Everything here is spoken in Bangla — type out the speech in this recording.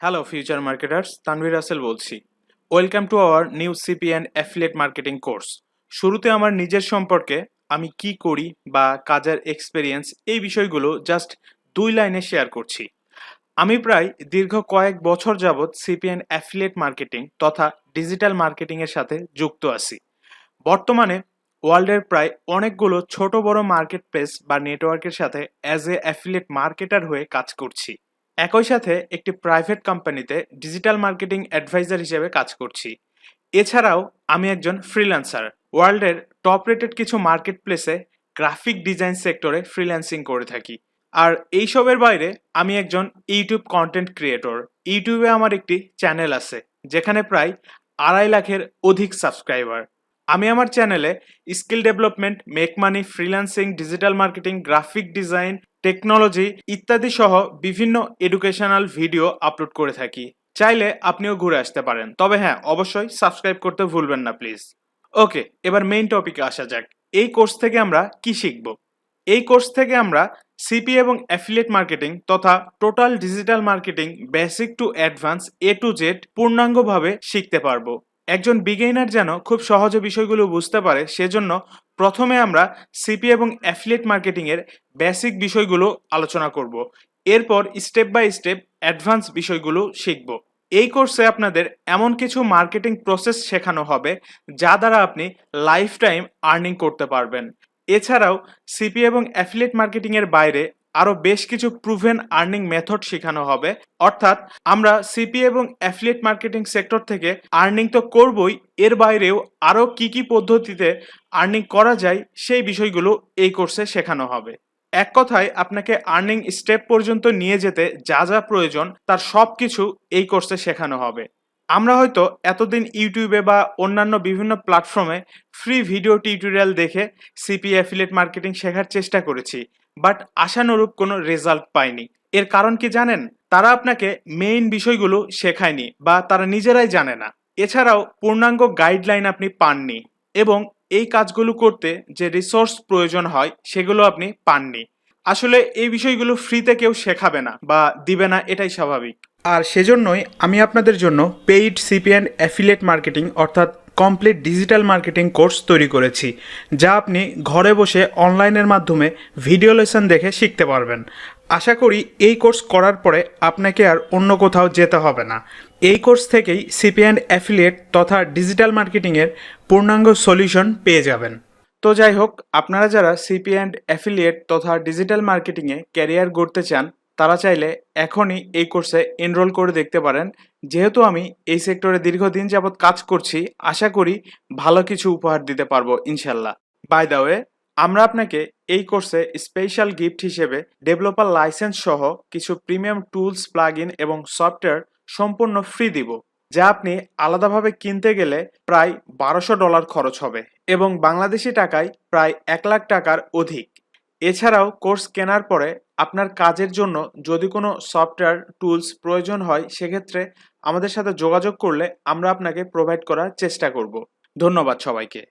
Hello future marketers, Tanvir Rasel বলছি। Welcome to our new CPA and affiliate marketing course. শুরুতে আমার নিজের সম্পর্কে, আমি কি করি বা কাজের এক্সপেরিয়েন্স, এই বিষয়গুলো জাস্ট 2 লাইনে শেয়ার করছি। আমি প্রায় দীর্ঘ কয়েক বছর যাবৎ সিপিএ অ্যান্ড অ্যাফিলিয়েট মার্কেটিং তথা ডিজিটাল মার্কেটিংয়ের সাথে যুক্ত আছি। বর্তমানে ওয়ার্ল্ডের প্রায় অনেকগুলো ছোট বড় মার্কেট প্লেস বা নেটওয়ার্কের সাথে অ্যাজ এ অ্যাফিলিয়েট মার্কেটার হয়ে কাজ করছি। একই সাথে একটি প্রাইভেট কোম্পানিতে ডিজিটাল মার্কেটিং অ্যাডভাইজার হিসেবে কাজ করছি। এছাড়াও আমি একজন ফ্রিল্যান্সার, ওয়ার্ল্ডের টপ রেটেড কিছু মার্কেট প্লেসে গ্রাফিক ডিজাইন সেক্টরে ফ্রিল্যান্সিং করে থাকি। আর এইসবের বাইরে আমি একজন ইউটিউব কন্টেন্ট ক্রিয়েটর। ইউটিউবে আমার একটি চ্যানেল আছে যেখানে প্রায় 2.5 লাখের অধিক সাবস্ক্রাইবার। আমি আমার চ্যানেলে skill development, make money, freelancing, digital marketing, graphic design, technology ইত্যাদি সহ বিভিন্ন এডুকেশনাল ভিডিও আপলোড করে থাকি। চাইলে আপনিও ঘুরে আসতে পারেন, তবে হ্যাঁ, অবশ্যই সাবস্ক্রাইব করতে ভুলবেন না প্লিজ। ওকে, এবার মেইন টপিকে আসা যাক। এই কোর্স থেকে আমরা কি শিখব? এই কোর্স থেকে আমরা সিপি এবং অ্যাফিলিয়েট মার্কেটিং তথা total digital marketing basic to advance to Z পূর্ণাঙ্গভাবে শিখতে পারবো। একজন বিগিনার যেন খুব সহজে বিষয়গুলো বুঝতে পারে, সেজন্য প্রথমে আমরা সিপি এবং অ্যাফিলিয়েট মার্কেটিং এর বেসিক বিষয়গুলো আলোচনা করব। এরপর স্টেপ বাই স্টেপ অ্যাডভান্স বিষয়গুলো শিখব। এই কোর্সে আপনাদের এমন কিছু মার্কেটিং প্রসেস শেখানো হবে যা দ্বারা আপনি লাইফ টাইম আর্নিং করতে পারবেন। এছাড়াও সিপি এবং অ্যাফিলিয়েট মার্কেটিং এর বাইরে আরো বেশ কিছু প্রুভেন আর্নিং মেথড শেখানো হবে। অর্থাৎ আমরা সিপি এবং অ্যাফিলিয়েট মার্কেটিং সেক্টর থেকে আর্নিং তো করবই, এর বাইরেও আরো কি পদ্ধতিতে আর্নিং করা যায় সেই বিষয়গুলো এই কোর্সে শেখানো হবে। এক কথায় আপনাকে আর্নিং স্টেপ পর্যন্ত নিয়ে যেতে যা যা প্রয়োজন তার সবকিছু এই কোর্সে শেখানো হবে। আমরা হয়তো এতদিন ইউটিউবে বা অন্যান্য বিভিন্ন প্ল্যাটফর্মে ফ্রি ভিডিও টিউটোরিয়াল দেখে সিপি অ্যাফিলিয়েট মার্কেটিং শেখার চেষ্টা করেছি, বাট আশানুরূপ কোনো রেজাল্ট পাইনি। এর কারণ কি জানেন? তারা আপনাকে মেইন বিষয়গুলো শেখায়নি বা তারা নিজেরাই জানে না। এছাড়াও পূর্ণাঙ্গ গাইডলাইন আপনি পাননি এবং এই কাজগুলো করতে যে রিসোর্স প্রয়োজন হয় সেগুলো আপনি পাননি। আসলে এই বিষয়গুলো ফ্রিতে কেউ শেখাবে না বা দিবে না, এটাই স্বাভাবিক। আর সেজন্যই আমি আপনাদের জন্য paid CP and affiliate marketing অর্থাৎ কমপ্লিট ডিজিটাল মার্কেটিং কোর্স তৈরি করেছি, যা আপনি ঘরে বসে অনলাইনের মাধ্যমে ভিডিও লেসন দেখে শিখতে পারবেন। আশা করি এই কোর্স করার পরে আপনাকে আর অন্য কোথাও যেতে হবে না। এই কোর্স থেকেই সিপি অ্যান্ড অ্যাফিলিয়েট তথা ডিজিটাল মার্কেটিংয়ের পূর্ণাঙ্গ সলিউশন পেয়ে যাবেন। তো যাই হোক, আপনারা যারা সিপি অ্যান্ড অ্যাফিলিয়েট তথা ডিজিটাল মার্কেটিংয়ে ক্যারিয়ার গড়তে চান তারা চাইলে এখনই এই কোর্সে এনরোল করে দেখতে পারেন। যেহেতু আমি এই সেক্টরে দীর্ঘদিন যাবৎ কাজ করছি, আশা করি ভালো কিছু উপহার দিতে পারবো ইনশাল্লাহ। বাই দ্য ওয়ে, আমরা আপনাকে এই কোর্সে স্পেশাল গিফট হিসেবে ডেভেলপার লাইসেন্স সহ কিছু প্রিমিয়াম টুলস, প্লাগ ইন এবং সফটওয়্যার সম্পূর্ণ ফ্রি দিব, যা আপনি আলাদাভাবে কিনতে গেলে প্রায় $1200 খরচ হবে এবং বাংলাদেশি টাকায় প্রায় 1 লাখ টাকার অধিক। এছাড়াও কোর্স কেনার পরে আপনার কাজের জন্য যদি কোনো সফটওয়্যার টুলস প্রয়োজন হয়, সেক্ষেত্রে আমাদের সাথে যোগাযোগ করলে আমরা আপনাকে প্রোভাইড করার চেষ্টা করব। ধন্যবাদ সবাইকে।